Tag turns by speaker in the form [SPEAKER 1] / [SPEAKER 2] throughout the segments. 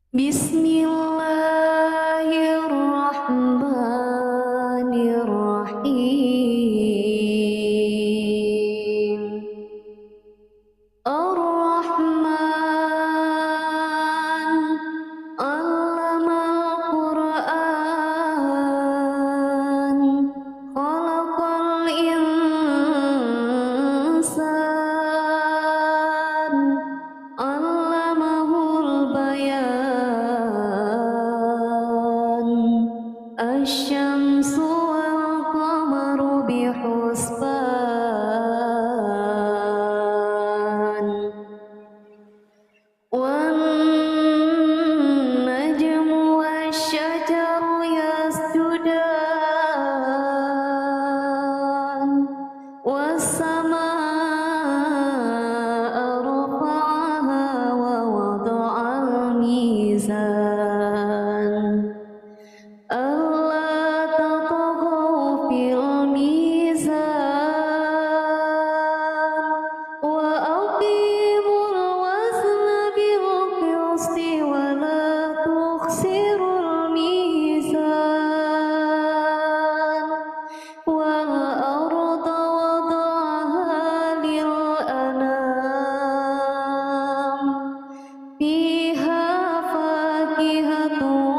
[SPEAKER 1] Bismillahirrahmanirrahim. Ar-Rahman 'allamal Qur'an, khalaqal insan, 'allamahul bayan. Asy-syamsu wal qamaru bihusban, wan najmu wasy-syajaru yasjudan, was-samaa'a rafa'aha wa wada'al mizan. Alla tatghaw fil mizan wa aqimul wazna bil qisti wa la tukhsirul mizan. Wal arda wada'aha lil anam, fiha fakihatun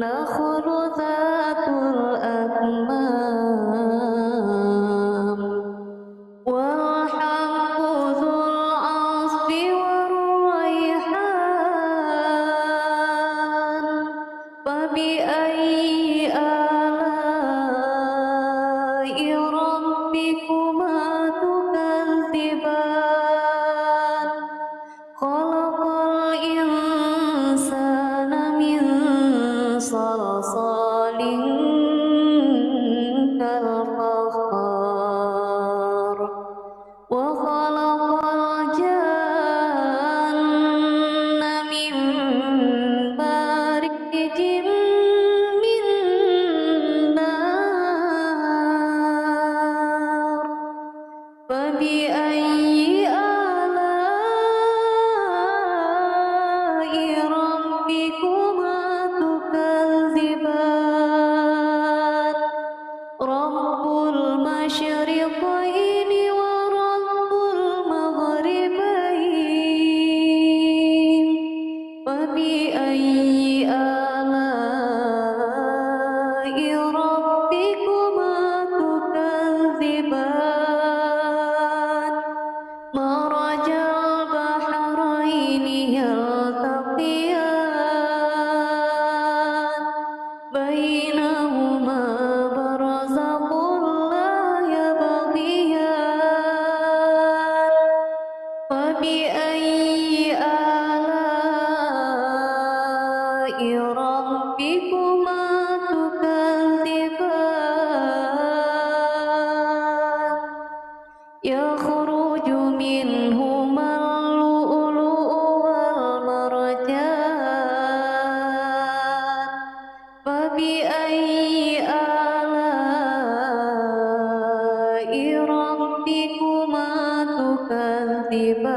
[SPEAKER 1] nakhlu dzatul akmam, wal habbu dzul 'asfi war rayhan. Fabi ayyi ala'i rabbikuma tukadziban. Khalaqal insana min salsalin kal fakhar, wa khalaqal janna min marijin min nar. Fabi ayyi ala'i rabbikuma tukadziban. Rabbul masyriqaini wa rabbul maghribain. Fabi ayyi ala'i rabbikuma tukadziban. Marajal bahraini yaltaqiyan, bainahuma barzakhun la yabghiyan. Fabi ayyi ala'i rabbikuma tukadziban. Yakhruju minhumal lu'lu'u wal marjan. Fabi ayyi ala'i rabbikuma tukadziban.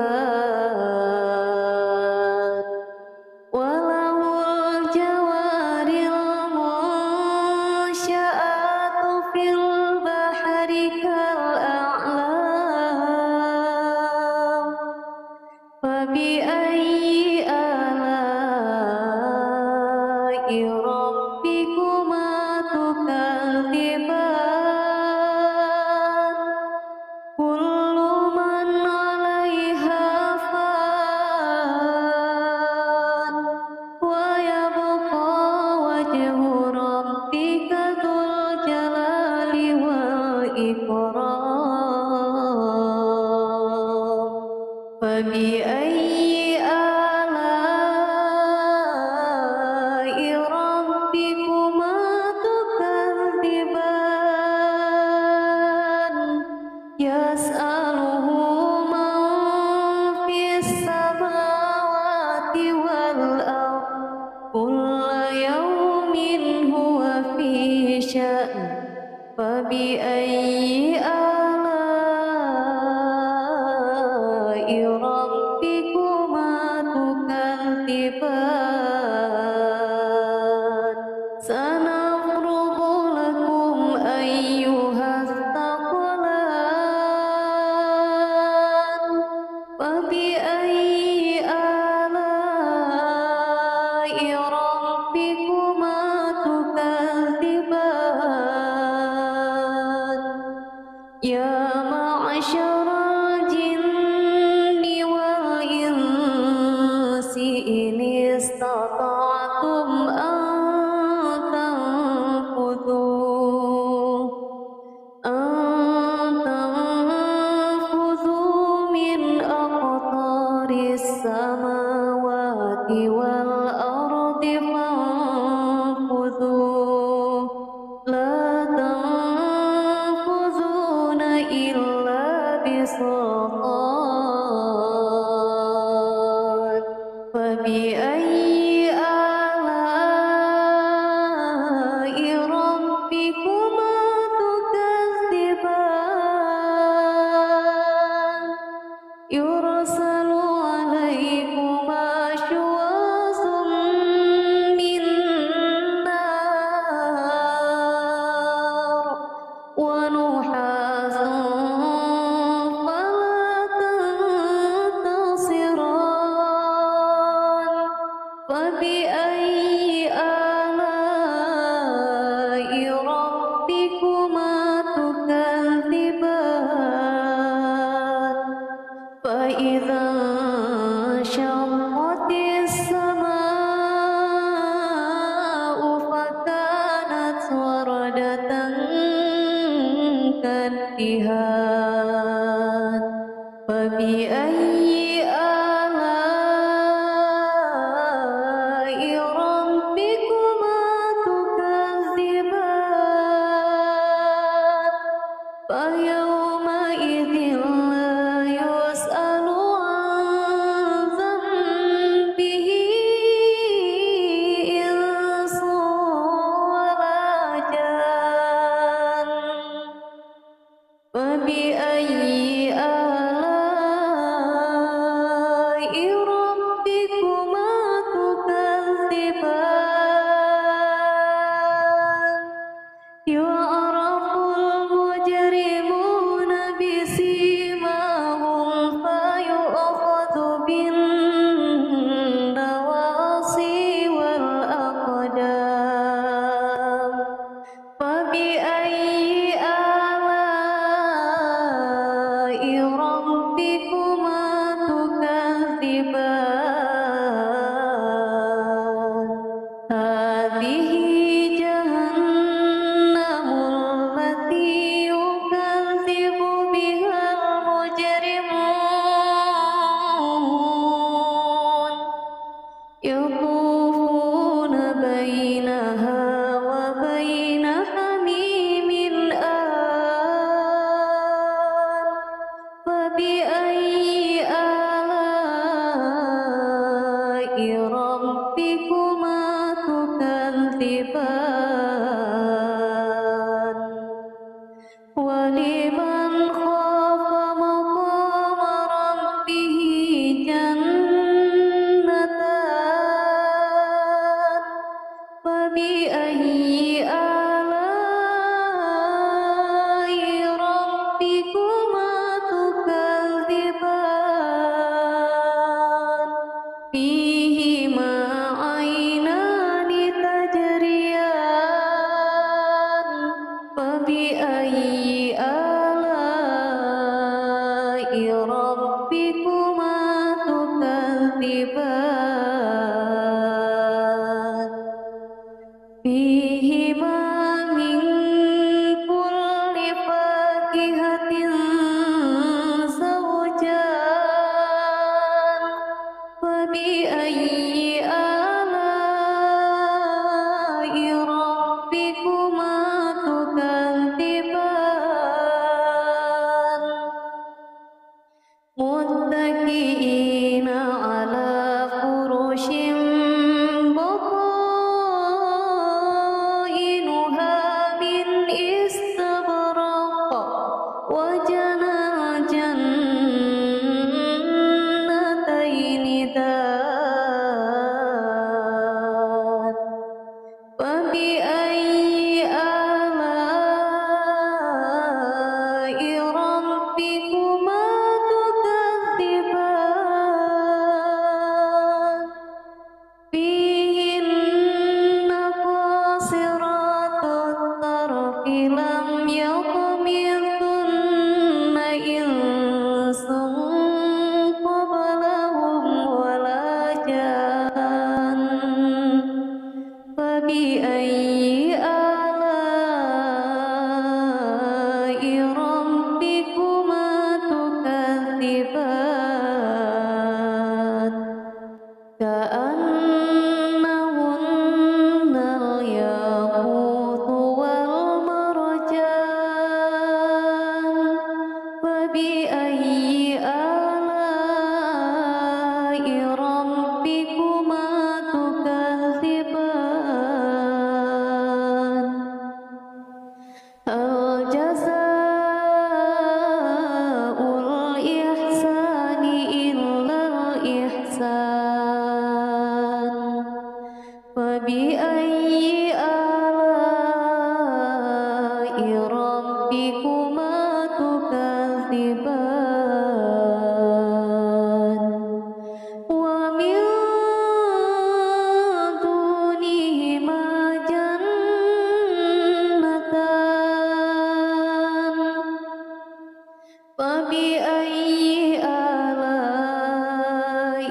[SPEAKER 1] Walahul jawaril munsya'atu fil bahri kal a'lam. Fabi ayyi ala'i rabbikuma tukadziban. Kullu man 'alaiha fan, wa yabqa wajhu rabbika dzul jalali wal ikram. Fabi ayyi ala'i rabbikuma tukadziban. Yas'aluhu man fis samawati wal ardh, kulla yawmin huwa fi sya'n. Fabi ayyi ala'i rabbika samawati wal ardi fanfudhu la tanfudhuna illa bisultan fabi'ayyi ala'i rabbikuma tukadziban yursalu alaikuma syuwasun min nar wa nuhasun fala tantasiran fabi'ayyi ala'i rabbikuma tukadziban فإذا انشقت السماء فكانت وردة كالدهان فبأي آلاء ربكما تكذبان فيومئذ لا يسأل عن ذنبه إنس ولا جان فبأي آلاء ربكما تكذبان يعرف المجرمون بسيماهم فيؤخذ بالنواصي والأقدام فبأي آلاء ربكما تكذبان هذه جهنم التي يكذب بها المجرمون يطوفون بينها وبين حميم آن فبأي آلاء ربكما تكذبان ولمن خاف مقام ربه جنتان فبأي آلاء ربكما تكذبان فيهما عينان تجريان فبأي آلاء ربكما تكذبان فيهما من كل فاكهة زوجان فبأي آلاء ربكما تكذبان متكئين على فرش بطائنها من استبرق وجنى الجنتين دان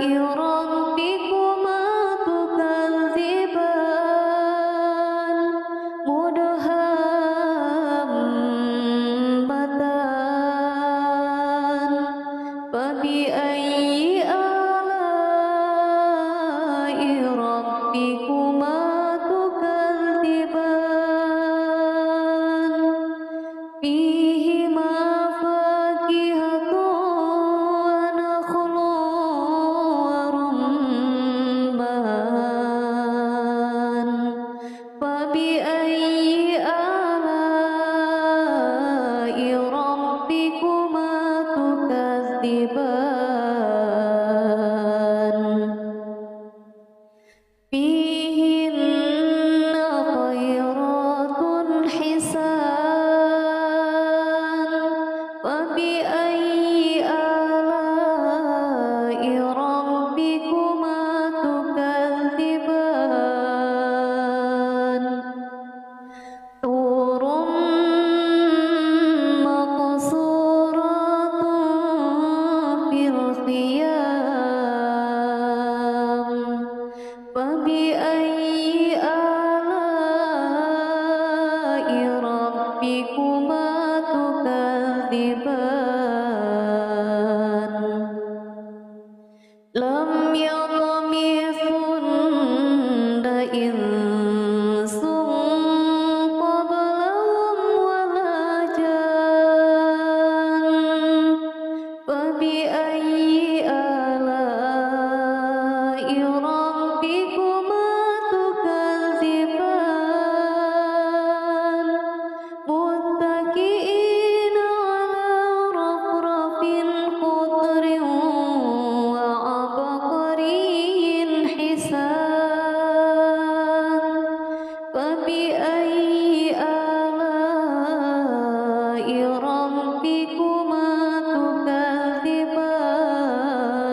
[SPEAKER 1] ربكما تكذبان مدهامتان فبأي آلاء ربكما تكذبان فيهما فاكهة ونخل ورمان فبأي آلاء ربكما تكذبان فيهن خيرات حسان فبأي آلاء ربكما تكذبان حور مقصورات في الخيام فبأي آلاء ربكما تكذبان لم يطمثهن إنس قبلهم ولا جان فبأي آلاء ربكما تكذبان متكئين على رفرف خضر وعبقري حسان فبأي آلاء ربكما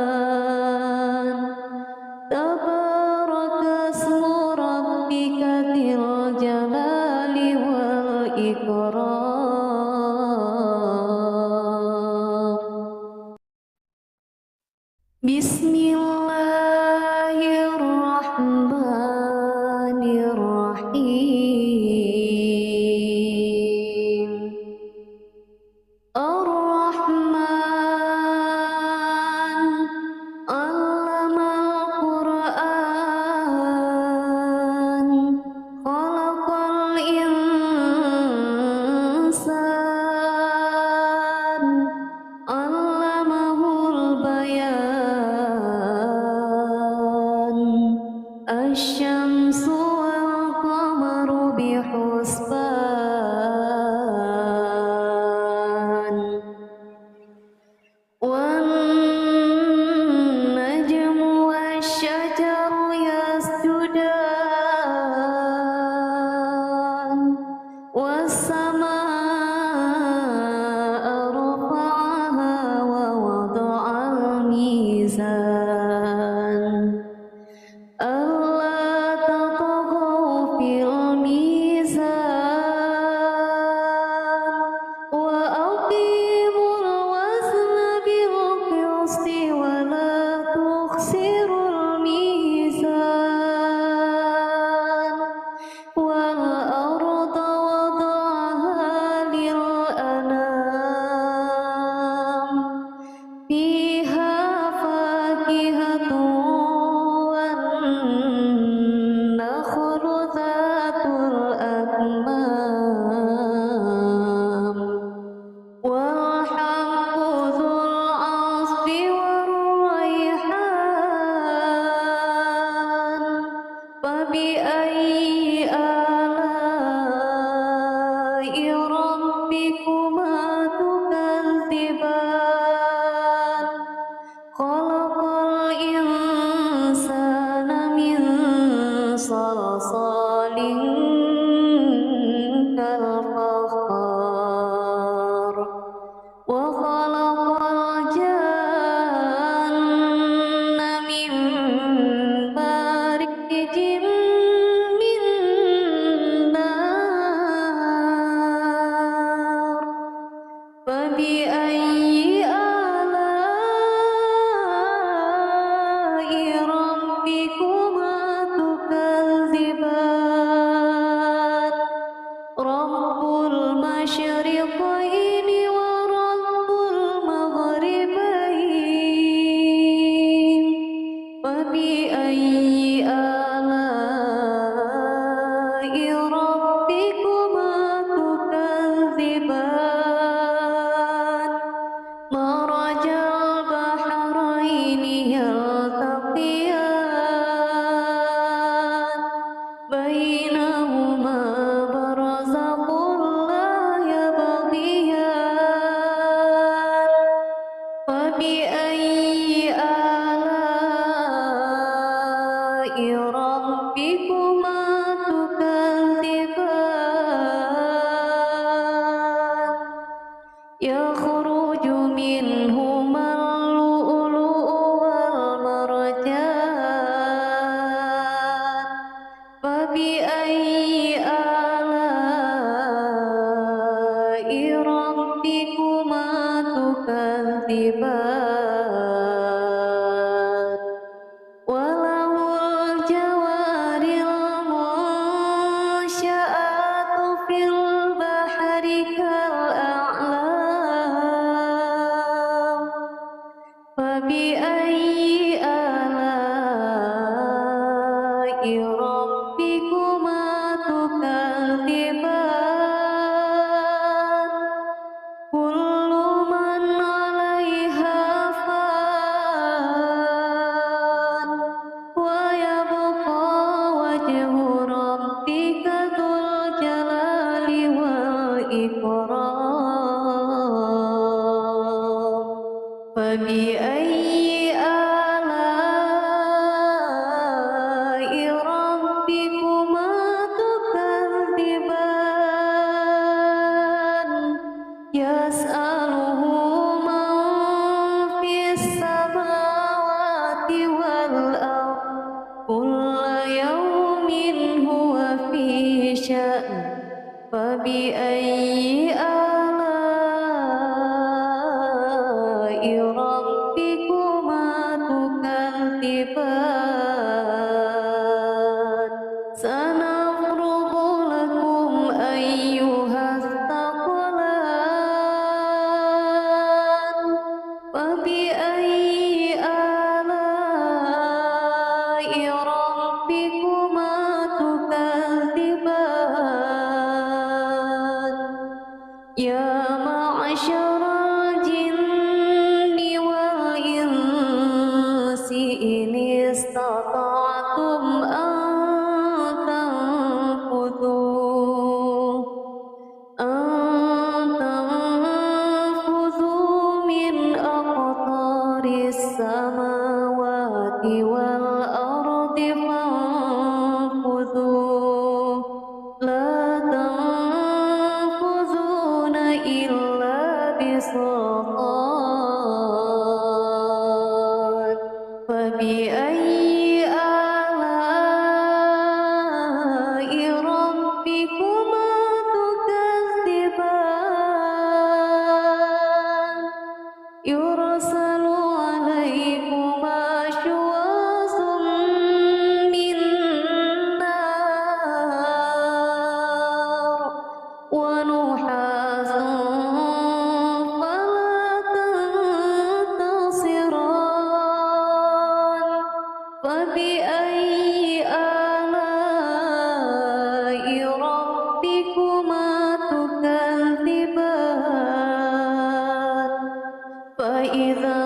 [SPEAKER 1] تكذبان تبارك اسم ربك ذي الجلال والإكرام بسم الله الرحمن الرحيم الرحمن علم القرآن خلق الإنسان علمه البيان الشمس والقمر بحسبان والنجم والشجر يسجدان والسماء رفعها ووضع الميزان ألا تطغوا في الميزان وأقيموا الوزن بالقسط ولا تخسروا الميزان والأرض وضعها للأنام فيها فاكهة والنخل ذات الأكمام والحب ذو العصف والريحان فبأي آلاء ربكما تكذبان خلق الإنسان من صلصال كالفخار وخلق الجن من مارج ربكما تكذبان يخرج منهما اللؤلؤ والمرجان فبأي آلاء ربكما تكذبان وله الجوار المنشآت في البحر كالأعلام فبأي آلاء ربكما تكذبان كل من عليها فان ويبقى وجه ربك ذو الجلال والإكرام فبأي آلاء ربكما تكذبان يسأله من في السماوات والأرض كل يوم هو في شأن فبأي آلاء ربكما تكذبان سنفرغ لكم أيها الثقلان فبأي آلاء ربكما تكذبان يا معشر الجن والإنس إن استطعتم أن تنفذوا من أقطار السماوات والأرض فانفذوا لا تنفذون إلا بسلطان فبأي آلاء ربكما تكذبان يرسل عليكما شواظ من نار ونحاس فلا تنتصران فبأي آلاء ربكما تكذبان فإذا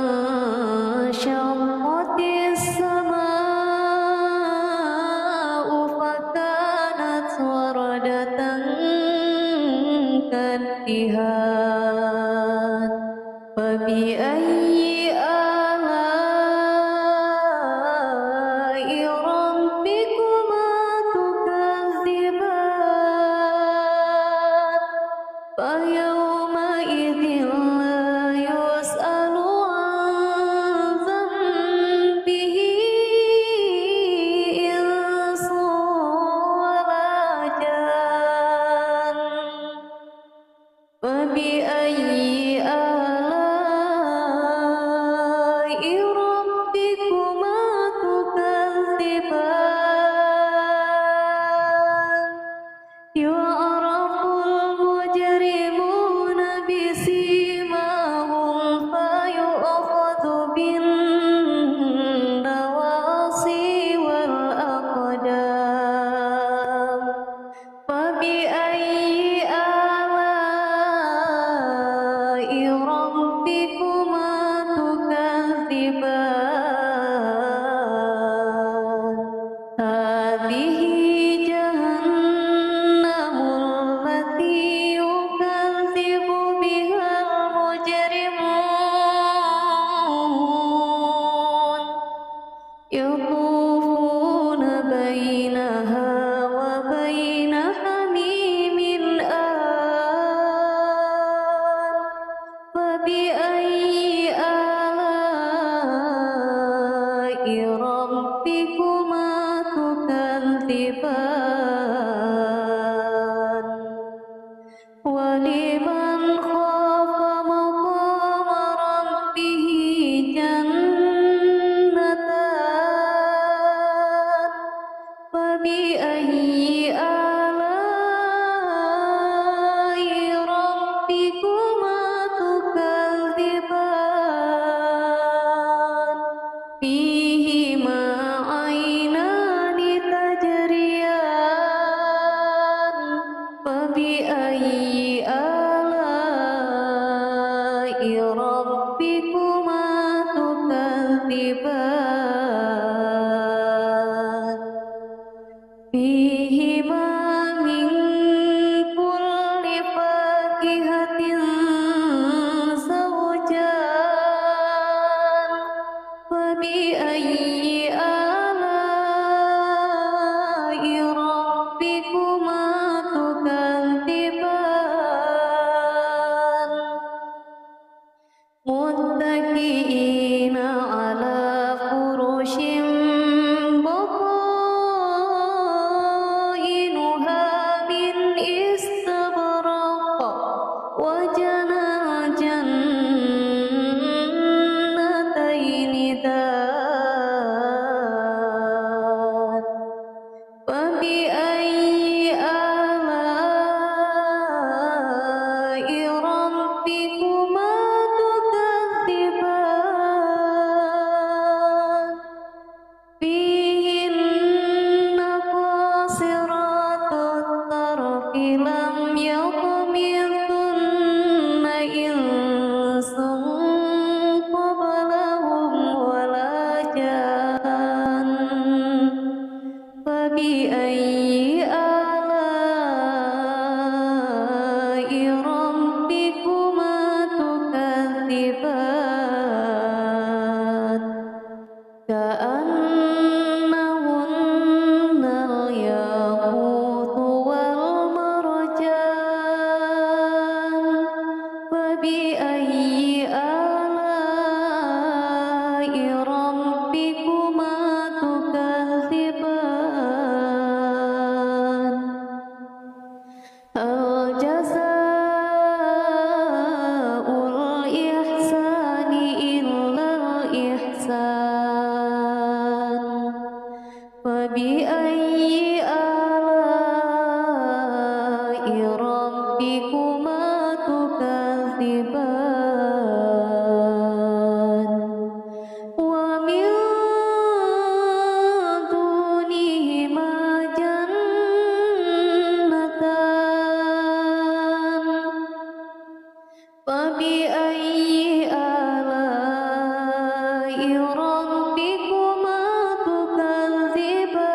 [SPEAKER 1] انشقت السماء فكانت وردة كالدهان فبأي آلاء ربكما تكذبان فيومئذ لا يسأل عن ذنبه إنس ولا جان فبأي آلاء ربكما تكذبان يعرف المجرمون بسيماهم فيؤخذ بالنواصي والأقدام فبأي آلاء ربكما تكذبان هذه جهنم التي يكذب بها المجرمون يطوفون ربكما تكذبان ولمن خاف مقام ربه جنتان فبأي آلاء ربكما تكذبان فيهما عينان تجريان فبأي آلاء ربكما تكذبان فيهما من كل فاكهة زوجان فبأي آلاء ربكما تكذبان متكئين على فرش بطائنها من استبرق وجنى الجنتين دان فبأي آلاء ربكما تكذبان فيهن قاصرات الطرف لم يطمثن إنس قبلهم ولا جان فبأي آلاء ربكما تكذبان كأنهن الياقوت والمرجان فبأي آلاء ربكما تكذبان هل جزاء الإحسان إلا الإحسان فبأي آلاء ربكما تكذبان ومن دونهما جنتان فبأي آلاء ربكما تكذبان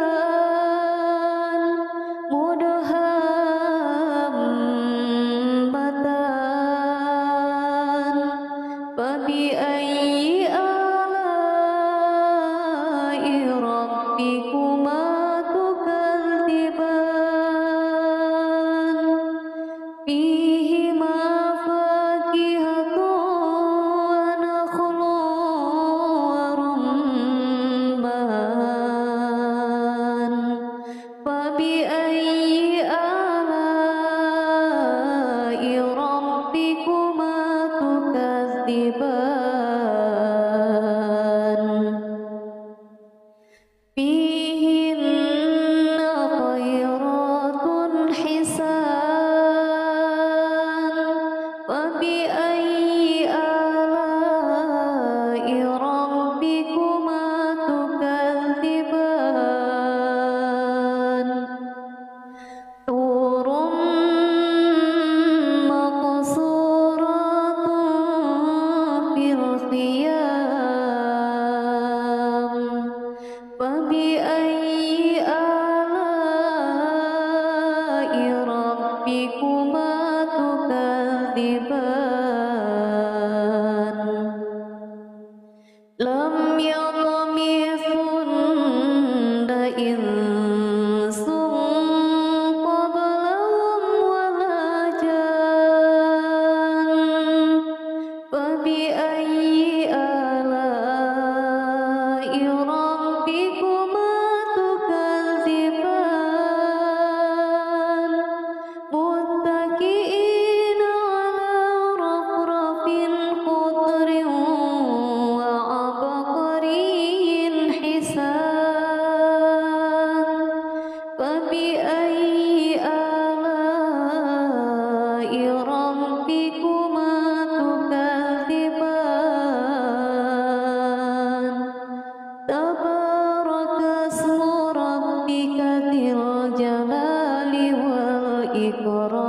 [SPEAKER 1] Tabarakasmu rabbika dzil jalali wal ikram.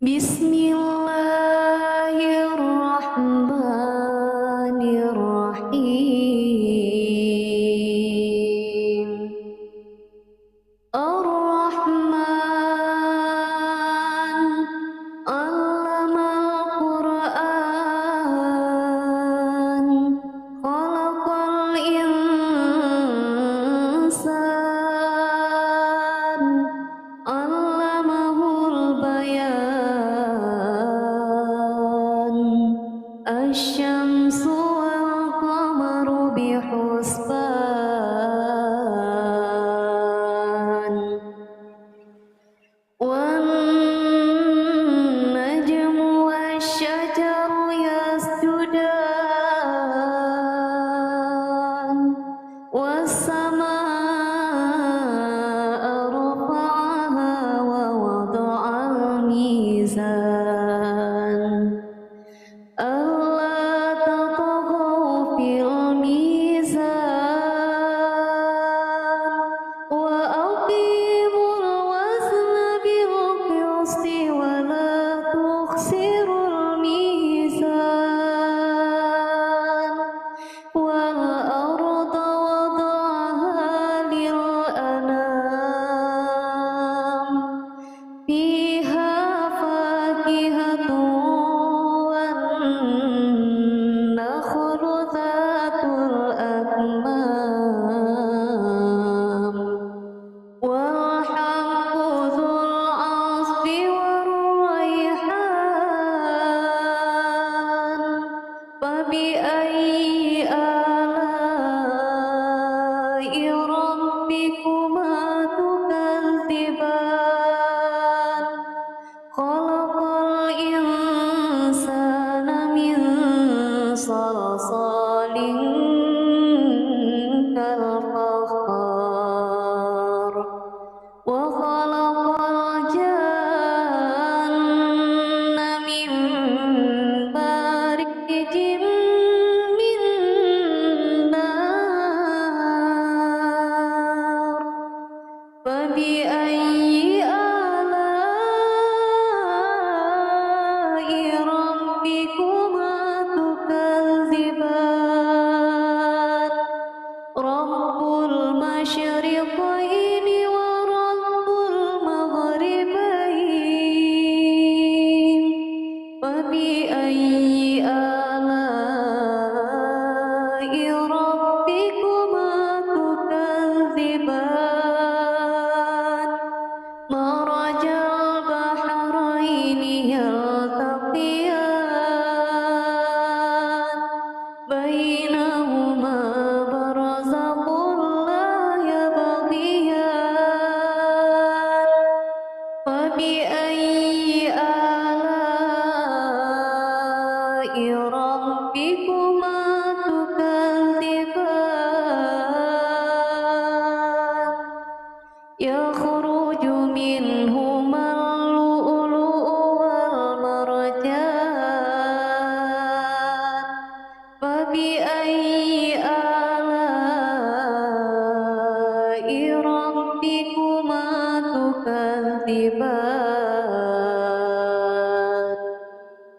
[SPEAKER 1] Bismillahirrahmanirrahim. Ar-Rahman 'allamal Qur'an, khalaqal insan, 'allamahul bayan. Asy-syamsu wal qamaru bihusban, wan najmu wasyajaru yasjudan, was samaa'a rafa'aha wa wada'al mizan. Alla tatghaw fil mizan, wa aqimul wazna bil qisti wa la tukhsirul mizan. Wal arda wada'aha lil anam, fiha fakihatun nakhlu dzatul akmam, wal habbu dzul 'asfi war rayhan. Fabi ayyi ala'i rabbikuma tukadziban. Khalaqal insana min salsalin kal fakhar, wa khalaqal janna min marijin min nar. Fabi ayyi ala'i rabbikuma tukadziban. Rabbul masyriqaini wa rabbul maghribain. Fabi ayyi ala'i rabbikuma tukadziban. Marajal bahraini yaltaqiyan, bainahuma barzakhun la yabghiyan. Fabi ayyi ala'i rabbikuma tukadziban. Yakhruju minhumal lu'lu'u wal marjan. Fabi ayyi ala'i rabbikuma tukadziban.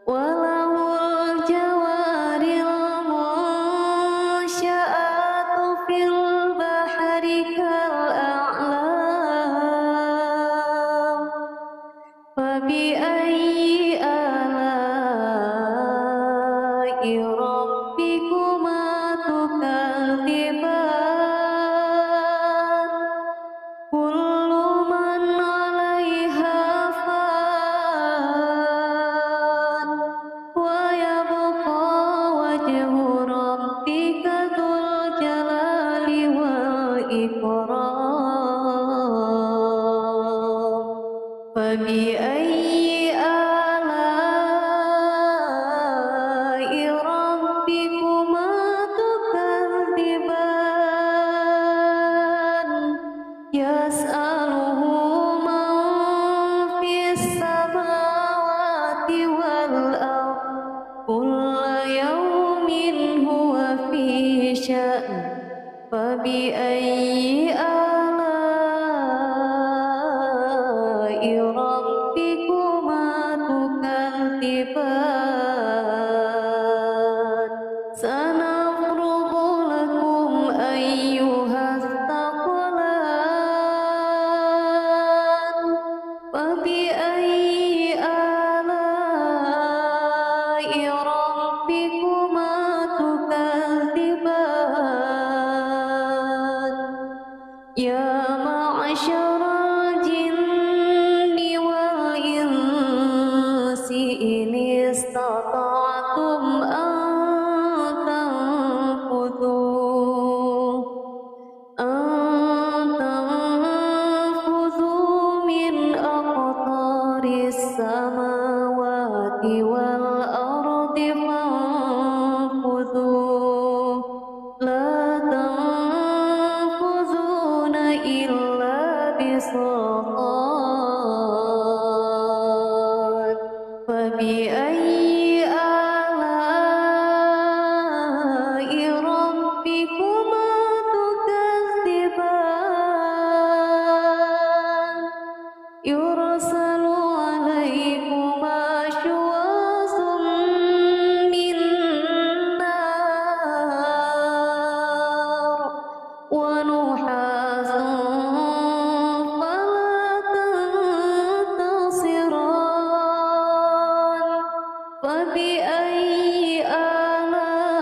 [SPEAKER 1] Walahul jawaril munsya'atu fil bahri kal a'lam. Fabi ayyi ala'i rabbikuma tukadziban. Kullu man 'alaiha fan, wa yabqa wajhu rabbika dzul jalali wal ikram. Fabi ayyi ala'i rabbikuma فبأي آلاء ربكما تكذبان سنفرغ لكم أيها الثقلان فبأي آلاء ربكما تكذبان يا معشر الجن والإنس إن استطعتم أن تنفذوا من أقطار السماوات والأرض فانفذوا لا تنفذون إلا بسلطان فبأي آلاء ربكما تكذبان يرسل عليكما شواظ من نار ونحاس فلا تنتصران فبأي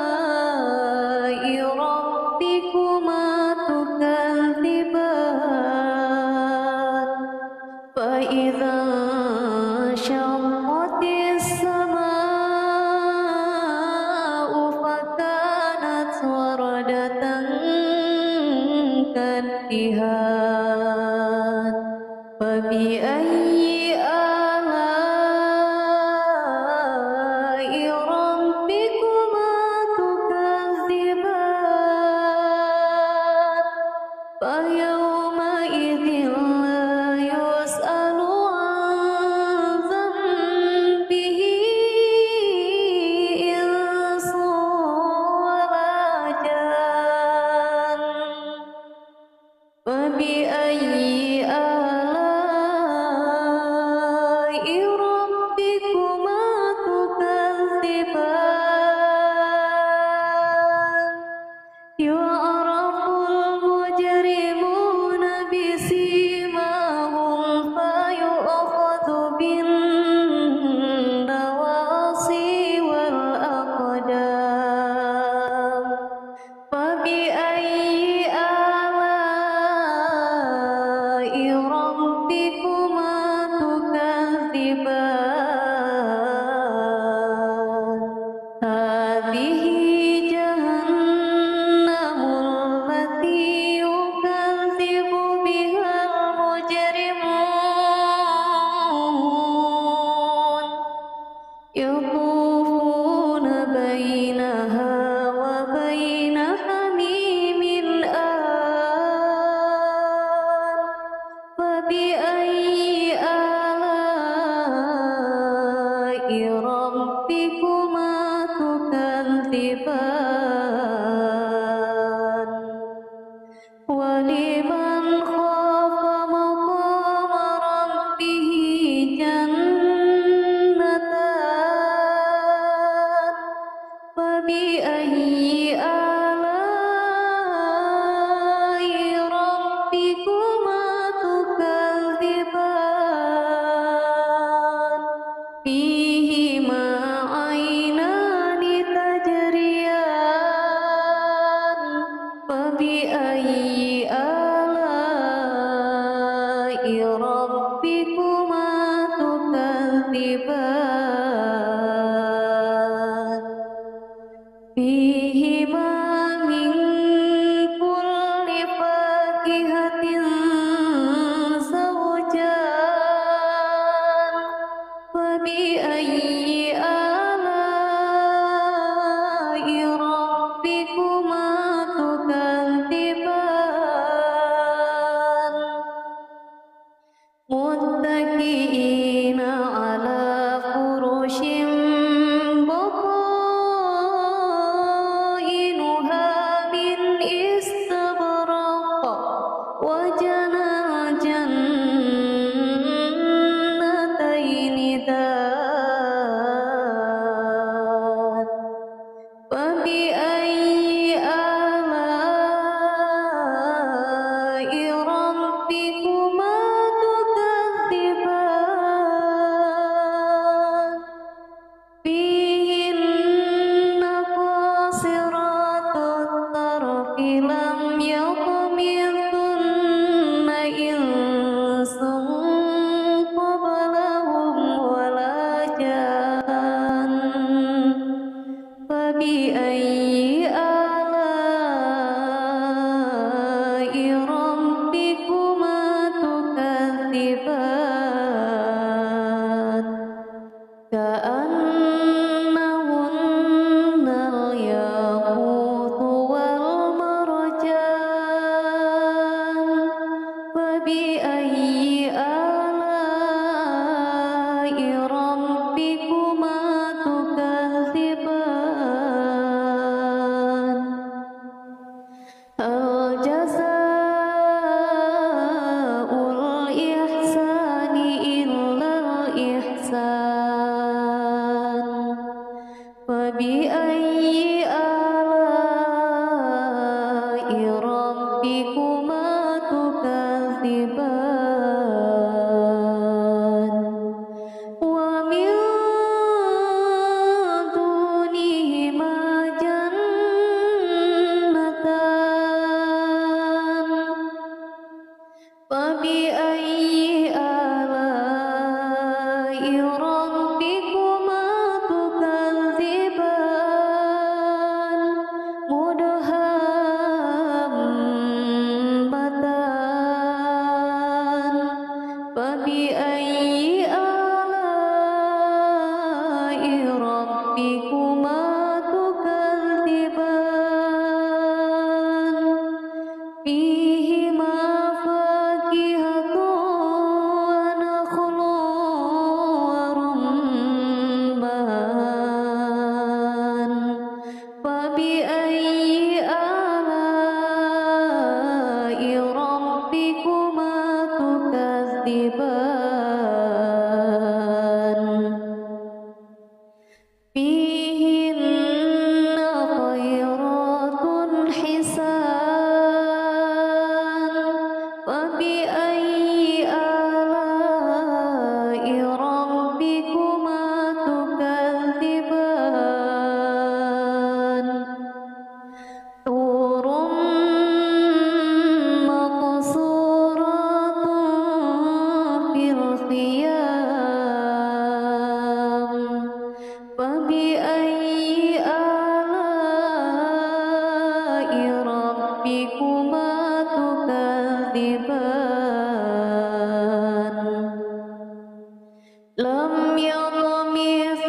[SPEAKER 1] آلاء ربكما تكذبان فإذا انشقت السماء فكانت وردة كالدهان فبأي آلاء ربكما تكذبان فيومئذ لا يسأل عن ذنبه إنس ولا جان فبأي آلاء ربكما تكذبان يعرف المجرمون بسيماهم فيؤخذ بالنواصي والأقدام فبأي آلاء ربكما تكذبان هذه جهنم التي يكذب بها المجرمون يطوفون بينها وبين حميم آن فبأي آلاء ربكما تكذبان ولمن خاف مقام ربه جنتان فبأي آلاء ربكما تكذبان فيهما عينان تجريان فبأي آلاء ربكما تكذبان فبأي آلاء ربكما تكذبان كأنهن الياقوت والمرجان فبأي آلاء ربكما تكذبان هل جزاء الإحسان إلا الإحسان فبأي آلاء ربكما تكذبان ومن دونهما جنتان فبأي آلاء ربكما تكذبان مدهامتان فبأي آلاء ربكما تكذبان فيهما فاكهة ونخل ورمان فبأي آلاء ربكما تكذبان فيهن خيرات حسان فبأي آلاء ربكما تكذبان حور مقصورات في الخيام فبأي آلاء ربكما تكذبان لم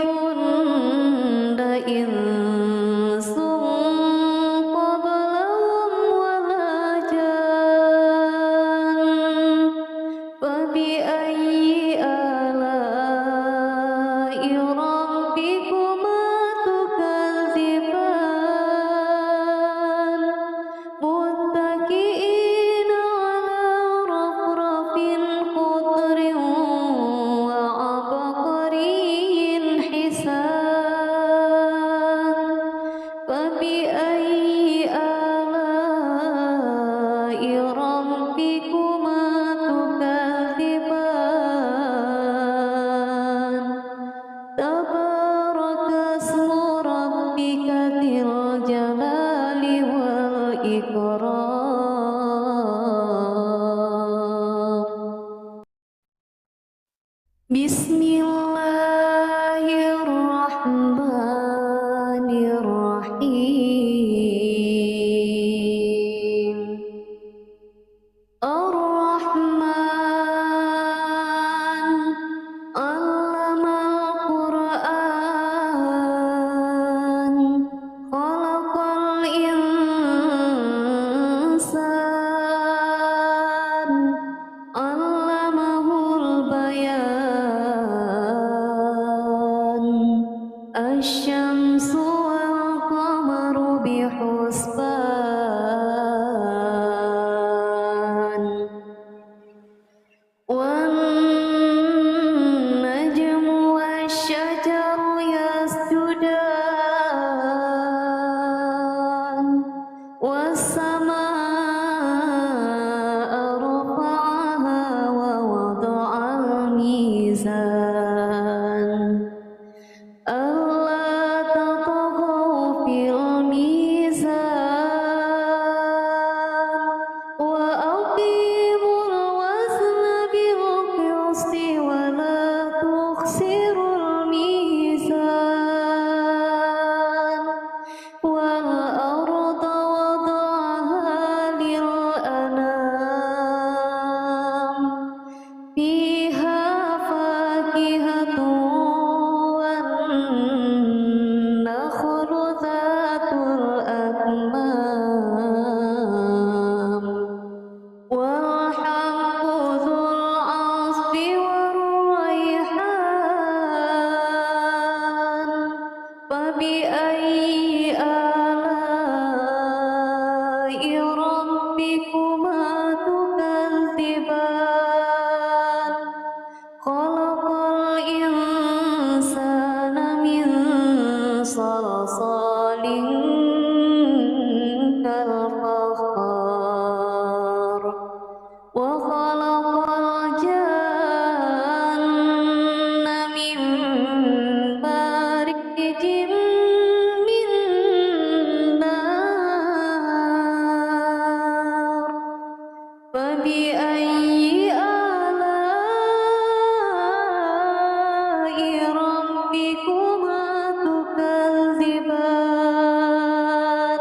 [SPEAKER 1] يطمثهن إنس قبلهم ولا جان فبأي آلاء ربكما تكذبان متكئين على رفرف خضر وعبقري حسان فبأي آلاء ربكما تكذبان تبارك اسم ربك ذي الجلال والإكرام بسم الله الرحمن الرحيم الرحمن علم القرآن خلق الإنسان علمه البيان الشمس والقمر بحسبان والنجم والشجر يسجدان والسماء رفعها ووضع الميزان ألا فبأي آلاء ربكما تكذبان خلق الإنسان من صلصال كالفخار وخلق الجن من مارج من نار فبأي آلاء ربكما تكذبان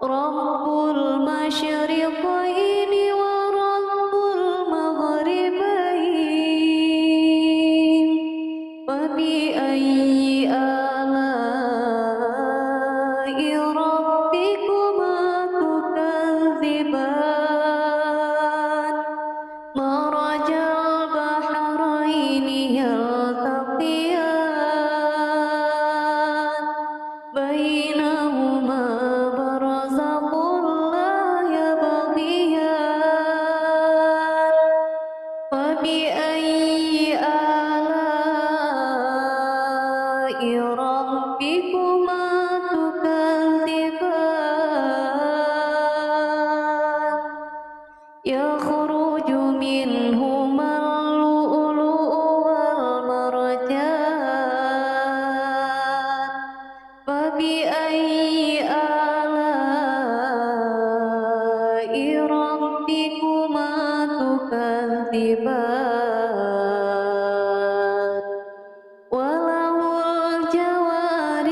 [SPEAKER 1] رب المشرقين ورب المغربين فبأي آلاء ربكما تكذبان مرج البحرين يلتقيان بينهما برزخ لا يبغيان فبأي آلاء ربكما تكذبان يخرج منهما اللؤلؤ والمرجان فبأي آلاء ربكما تكذبان وله الجوار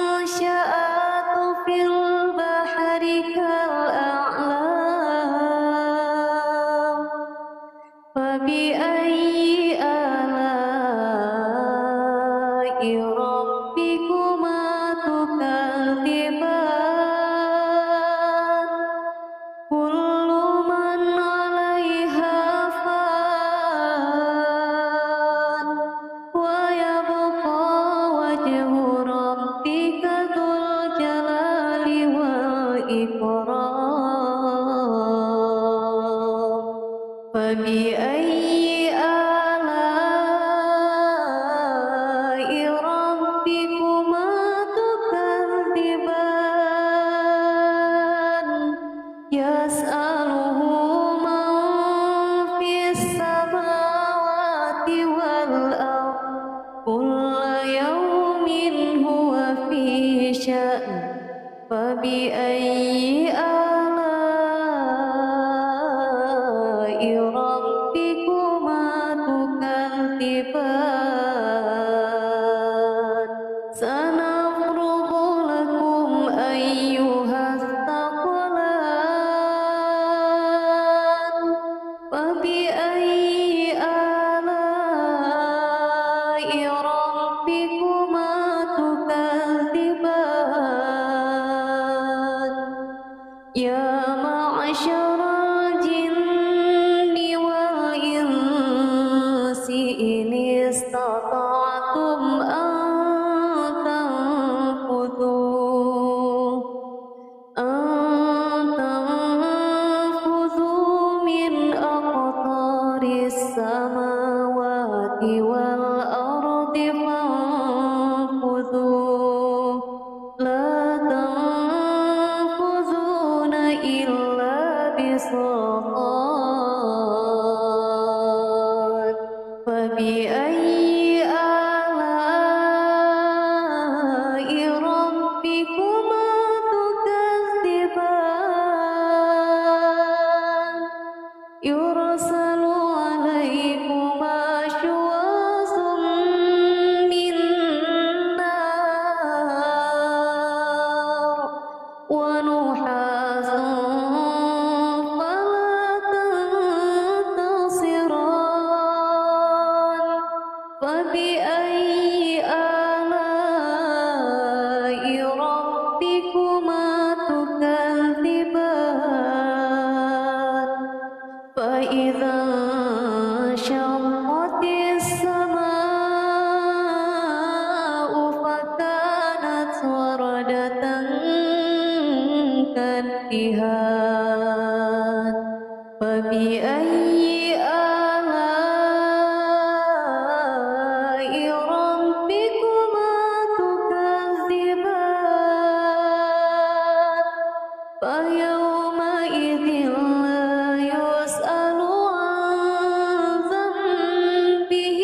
[SPEAKER 1] المنشآت في البحر كالأعلام فبأي آلاء ربكما تكذبان كل من عليها فان ويبقى وجه ربك ذو الجلال والإكرام فبأي آلاء ربكما تكذبان يسأله من في السماوات والأرض كل يوم هو في شأن فبأي آلاء ربكما تكذبان سنفرغ لكم أيها الثقلان فبأي آلاء ربكما تكذبان فاكهات فبأي آلاء ربكما تكذبان فيومئذ لا يسأل عن ذنبه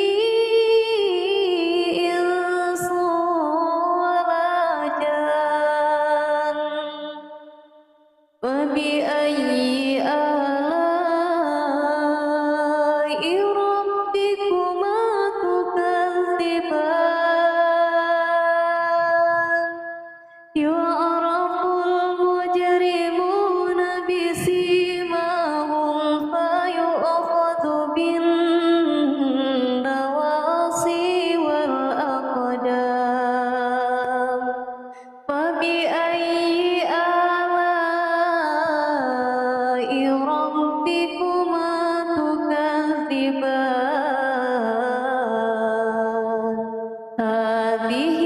[SPEAKER 1] إنس ولا جان فبأي آلاء ربكما تكذبان يعرف المجرمون بسيماهم فيؤخذ بالنواصي والأقدام فبأي آلاء ربكما تكذبان هذه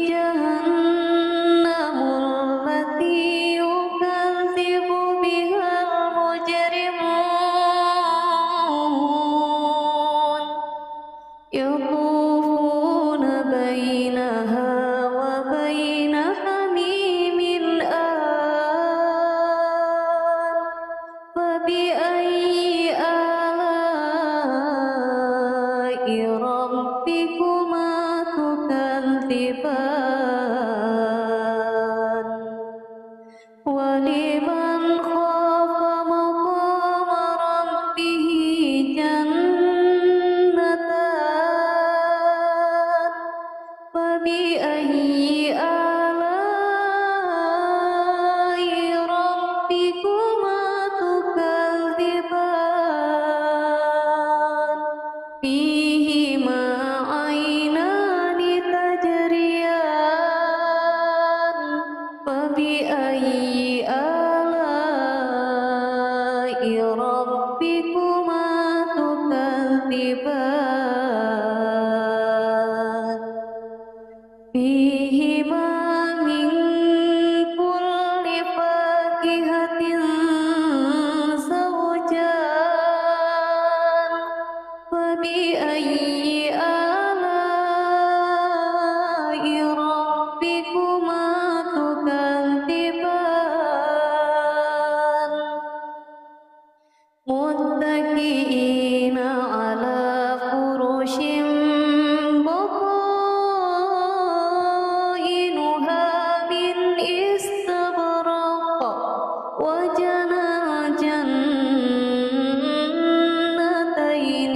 [SPEAKER 1] جهنم التي يكذب بها المجرمون يطوفون بينها وبين حميم آن فبأي آلاء ربكما تكذبان ولمن خاف مقام ربه جنتان فبأي آلاء ربكما تكذبان فيهما عينان تجريان فبأي آلاء ربكما تكذبان فيهما من كل فاكهة زوجان فبأي آلاء ربكما تكذبان متكئين على فرش بطائنها من استبرق وجنى الجنتين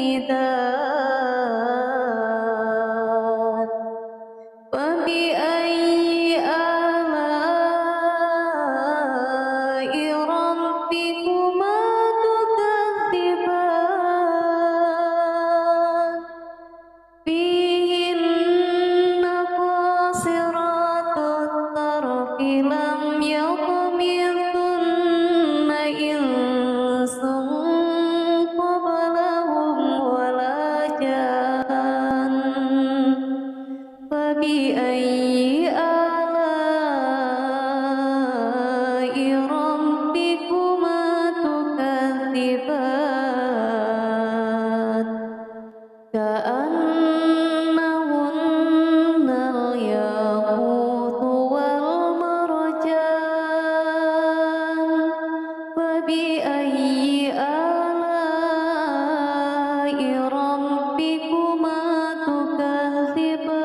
[SPEAKER 1] دان فبأي آلاء ربكما تكذبان فيهن قاصرات الطرف لم يطمثن إنس قبلهم ولا جان فبأي آلاء ربكما تكذبان كأنهن الياقوت والمرجان فبأي آلاء ربكما تكذبان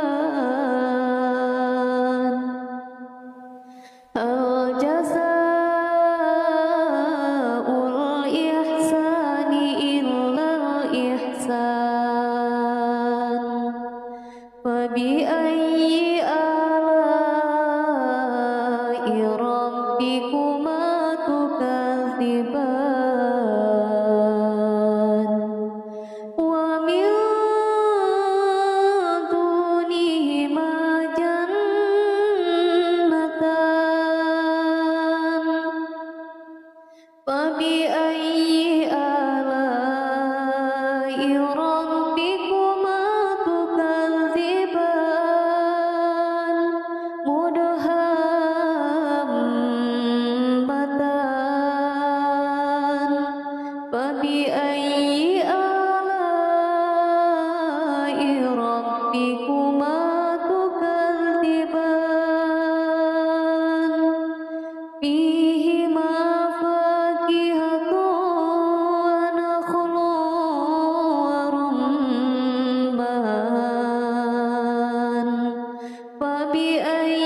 [SPEAKER 1] فبأي